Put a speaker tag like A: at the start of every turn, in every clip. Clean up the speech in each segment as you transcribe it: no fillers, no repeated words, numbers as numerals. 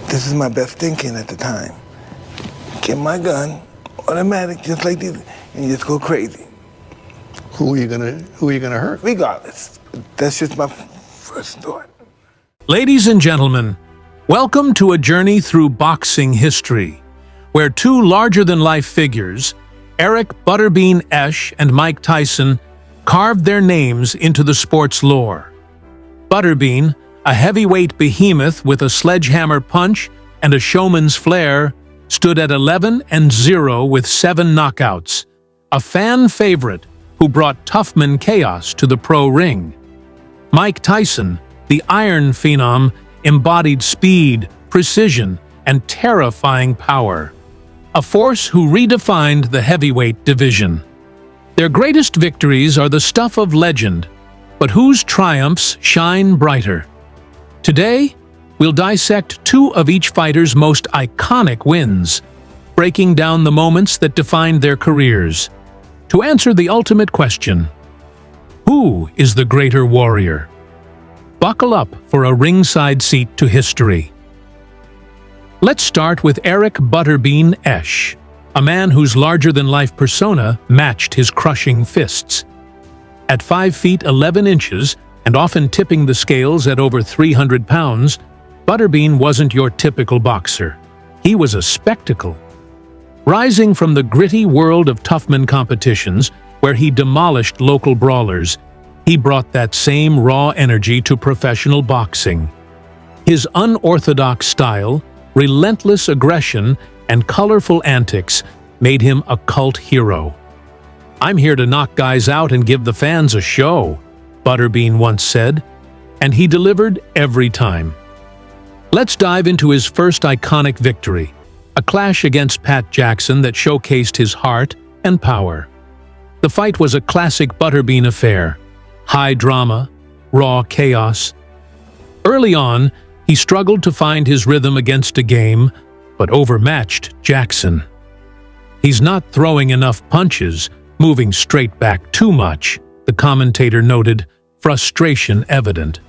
A: This is my best thinking at the time. Get my gun, automatic, just like this, and just go crazy.
B: Who are you gonna hurt?
A: Regardless. That's just my first thought.
C: Ladies and gentlemen, welcome to a journey through boxing history, where two larger-than-life figures, Eric Butterbean Esch and Mike Tyson, carved their names into the sport's lore. Butterbean, a heavyweight behemoth with a sledgehammer punch and a showman's flair, stood at 11-0 with 7 knockouts, a fan favorite who brought Toughman chaos to the pro ring. Mike Tyson, the Iron Phenom, embodied speed, precision, and terrifying power, a force who redefined the heavyweight division. Their greatest victories are the stuff of legend, but whose triumphs shine brighter? Today, we'll dissect 2 of each fighter's most iconic wins, breaking down the moments that defined their careers. To answer the ultimate question, who is the greater warrior? Buckle up for a ringside seat to history. Let's start with Eric Butterbean Esch, a man whose larger-than-life persona matched his crushing fists. At 5 feet 11 inches and often tipping the scales at over 300 pounds, Butterbean wasn't your typical boxer. He was a spectacle. Rising from the gritty world of Toughman competitions, where he demolished local brawlers, he brought that same raw energy to professional boxing. His unorthodox style, relentless aggression, and colorful antics made him a cult hero. "I'm here to knock guys out and give the fans a show," Butterbean once said, and he delivered every time. Let's dive into his first iconic victory, a clash against Pat Jackson that showcased his heart and power. The fight was a classic Butterbean affair, high drama, raw chaos. Early on, he struggled to find his rhythm against a game, but overmatched Jackson. "He's not throwing enough punches, moving straight back too much," the commentator noted, frustration evident.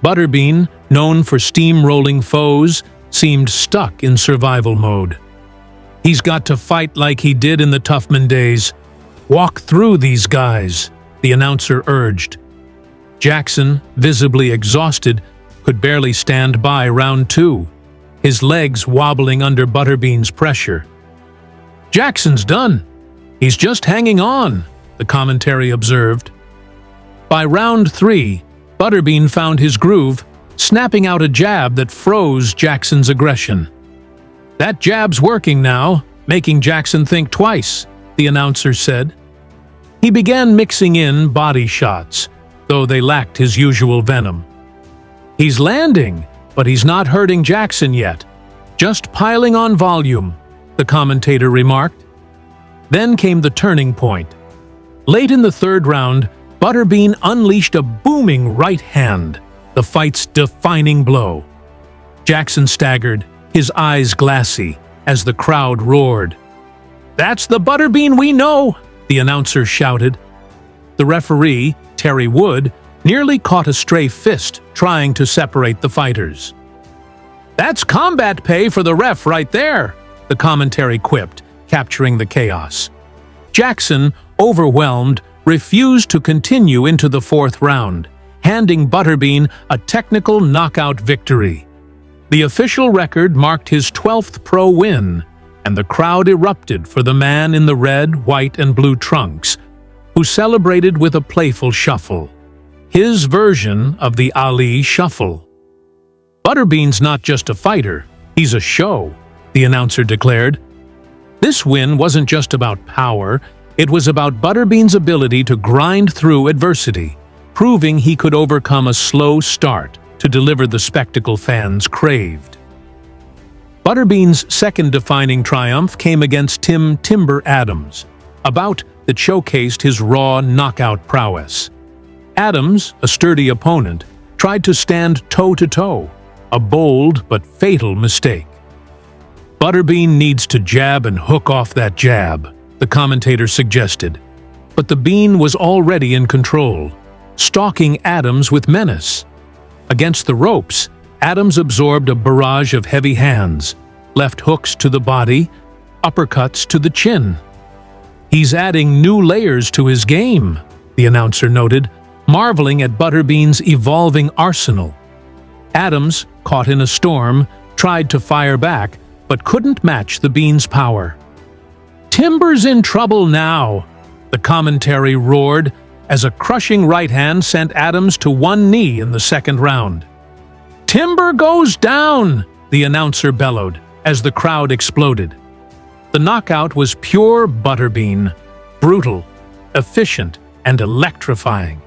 C: Butterbean, known for steamrolling foes, seemed stuck in survival mode. "He's got to fight like he did in the Toughman days. Walk through these guys," the announcer urged. Jackson, visibly exhausted, could barely stand by round 2, his legs wobbling under Butterbean's pressure. "Jackson's done. He's just hanging on," the commentary observed. By round 3, Butterbean found his groove, snapping out a jab that froze Jackson's aggression. "That jab's working now, making Jackson think twice," the announcer said. He began mixing in body shots, though they lacked his usual venom. "He's landing, but he's not hurting Jackson yet. Just piling on volume," the commentator remarked. Then came the turning point. Late in the 3rd round, Butterbean unleashed a booming right hand, the fight's defining blow. Jackson staggered, his eyes glassy, as the crowd roared. "That's the Butterbean we know!" the announcer shouted. The referee, Terry Wood, nearly caught a stray fist trying to separate the fighters. "That's combat pay for the ref right there," the commentary quipped, capturing the chaos. Jackson, overwhelmed, refused to continue into the 4th round, handing Butterbean a technical knockout victory. The official record marked his 12th pro win, and the crowd erupted for the man in the red, white, and blue trunks, who celebrated with a playful shuffle, his version of the Ali Shuffle. "Butterbean's not just a fighter, he's a show," the announcer declared. This win wasn't just about power, it was about Butterbean's ability to grind through adversity, proving he could overcome a slow start to deliver the spectacle fans craved. Butterbean's second defining triumph came against Tim "Timber" Adams, a bout that showcased his raw knockout prowess. Adams, a sturdy opponent, tried to stand toe-to-toe, a bold but fatal mistake. "Butterbean needs to jab and hook off that jab," the commentator suggested. But the Bean was already in control, stalking Adams with menace. Against the ropes, Adams absorbed a barrage of heavy hands, left hooks to the body, uppercuts to the chin. "He's adding new layers to his game," the announcer noted, marveling at Butterbean's evolving arsenal. Adams, caught in a storm, tried to fire back, but couldn't match the Bean's power. "Timber's in trouble now," the commentary roared, as a crushing right hand sent Adams to one knee in the second round. "Timber goes down," the announcer bellowed, as the crowd exploded. The knockout was pure Butterbean, brutal, efficient, and electrifying.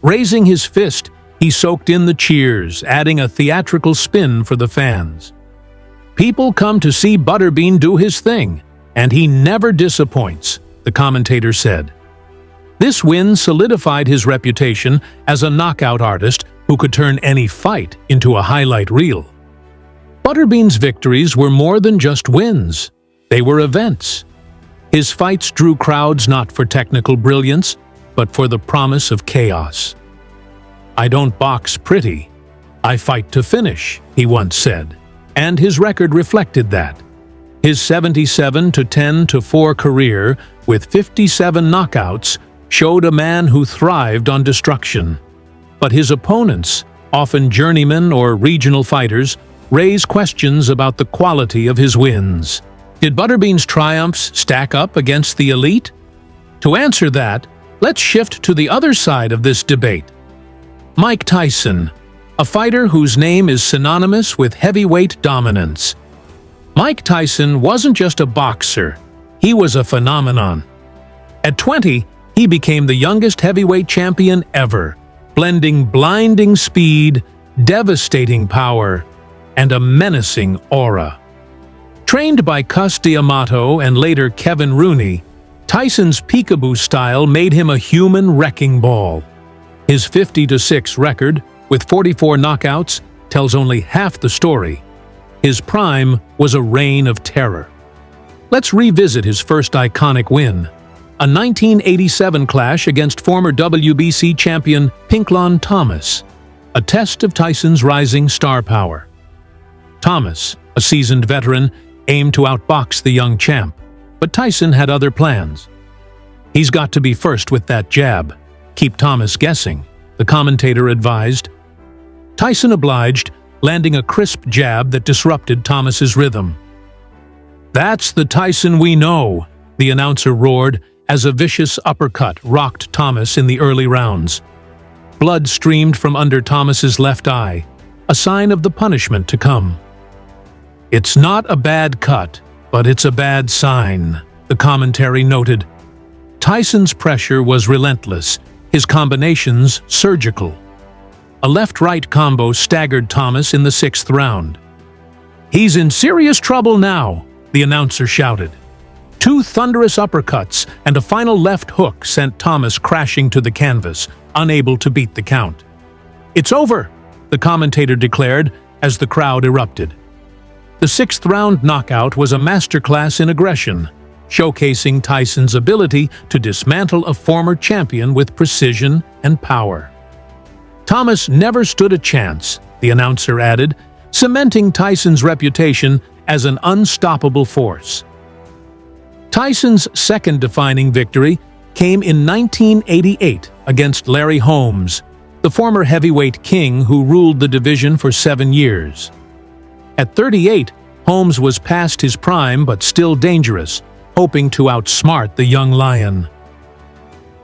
C: Raising his fist, he soaked in the cheers, adding a theatrical spin for the fans. "People come to see Butterbean do his thing, and he never disappoints," the commentator said. This win solidified his reputation as a knockout artist who could turn any fight into a highlight reel. Butterbean's victories were more than just wins. They were events. His fights drew crowds not for technical brilliance, but for the promise of chaos. "I don't box pretty. I fight to finish," he once said, and his record reflected that. His 77-10-4 career, with 57 knockouts, showed a man who thrived on destruction. But his opponents, often journeymen or regional fighters, raise questions about the quality of his wins. Did Butterbean's triumphs stack up against the elite? To answer that, let's shift to the other side of this debate. Mike Tyson, a fighter whose name is synonymous with heavyweight dominance. Mike Tyson wasn't just a boxer, he was a phenomenon. At 20, he became the youngest heavyweight champion ever, blending blinding speed, devastating power, and a menacing aura. Trained by Cus D'Amato and later Kevin Rooney, Tyson's peekaboo style made him a human wrecking ball. His 50-6 record, with 44 knockouts, tells only half the story. His prime was a reign of terror. Let's revisit his first iconic win, a 1987 clash against former WBC champion Pinklon Thomas, a test of Tyson's rising star power. Thomas, a seasoned veteran, aimed to outbox the young champ, but Tyson had other plans. "He's got to be first with that jab. Keep Thomas guessing," the commentator advised. Tyson obliged, landing a crisp jab that disrupted Thomas's rhythm. "That's the Tyson we know," the announcer roared as a vicious uppercut rocked Thomas in the early rounds. Blood streamed from under Thomas's left eye, a sign of the punishment to come. "It's not a bad cut, but it's a bad sign," the commentary noted. Tyson's pressure was relentless, his combinations surgical. A left-right combo staggered Thomas in the 6th round. "He's in serious trouble now," the announcer shouted. 2 thunderous uppercuts and a final left hook sent Thomas crashing to the canvas, unable to beat the count. "It's over," the commentator declared as the crowd erupted. The 6th round knockout was a masterclass in aggression, showcasing Tyson's ability to dismantle a former champion with precision and power. "Thomas never stood a chance," the announcer added, cementing Tyson's reputation as an unstoppable force. Tyson's second defining victory came in 1988 against Larry Holmes, the former heavyweight king who ruled the division for 7 years. At 38, Holmes was past his prime but still dangerous, hoping to outsmart the young lion.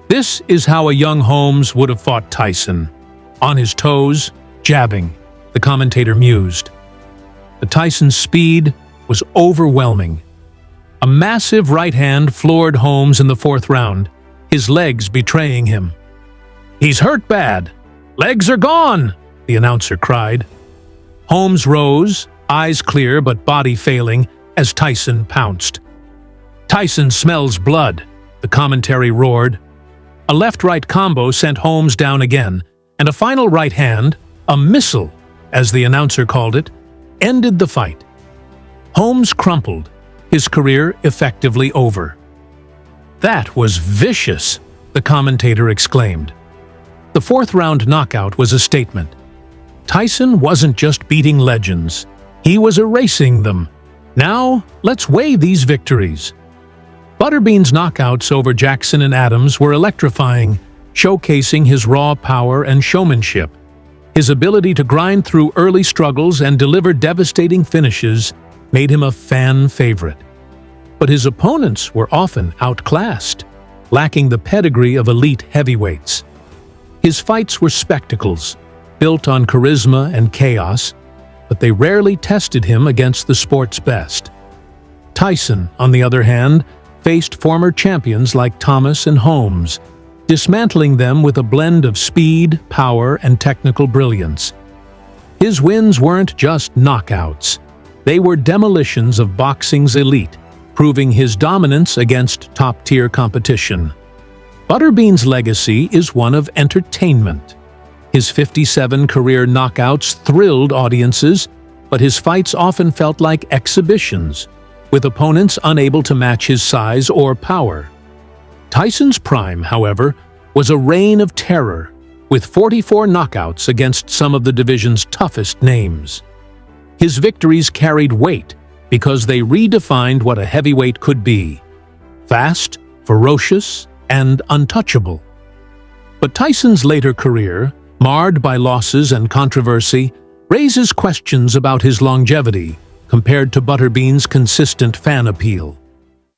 C: This is how a young Holmes would have fought Tyson. On his toes, jabbing, the commentator mused. But Tyson's speed was overwhelming. A massive right hand floored Holmes in the 4th round, his legs betraying him. "He's hurt bad. Legs are gone," the announcer cried. Holmes rose, eyes clear but body failing, as Tyson pounced. "Tyson smells blood," the commentary roared. A left-right combo sent Holmes down again, and a final right hand, a missile, as the announcer called it, ended the fight. Holmes crumpled, his career effectively over. "That was vicious," the commentator exclaimed. The 4th round knockout was a statement. Tyson wasn't just beating legends, he was erasing them. Now, let's weigh these victories. Butterbean's knockouts over Jackson and Adams were electrifying, showcasing his raw power and showmanship. His ability to grind through early struggles and deliver devastating finishes made him a fan favorite. But his opponents were often outclassed, lacking the pedigree of elite heavyweights. His fights were spectacles, built on charisma and chaos, but they rarely tested him against the sport's best. Tyson, on the other hand, faced former champions like Thomas and Holmes, dismantling them with a blend of speed, power, and technical brilliance. His wins weren't just knockouts. They were demolitions of boxing's elite, proving his dominance against top-tier competition. Butterbean's legacy is one of entertainment. His 57 career knockouts thrilled audiences, but his fights often felt like exhibitions, with opponents unable to match his size or power. Tyson's prime, however, was a reign of terror, with 44 knockouts against some of the division's toughest names. His victories carried weight because they redefined what a heavyweight could be: fast, ferocious, and untouchable. But Tyson's later career, marred by losses and controversy, raises questions about his longevity compared to Butterbean's consistent fan appeal.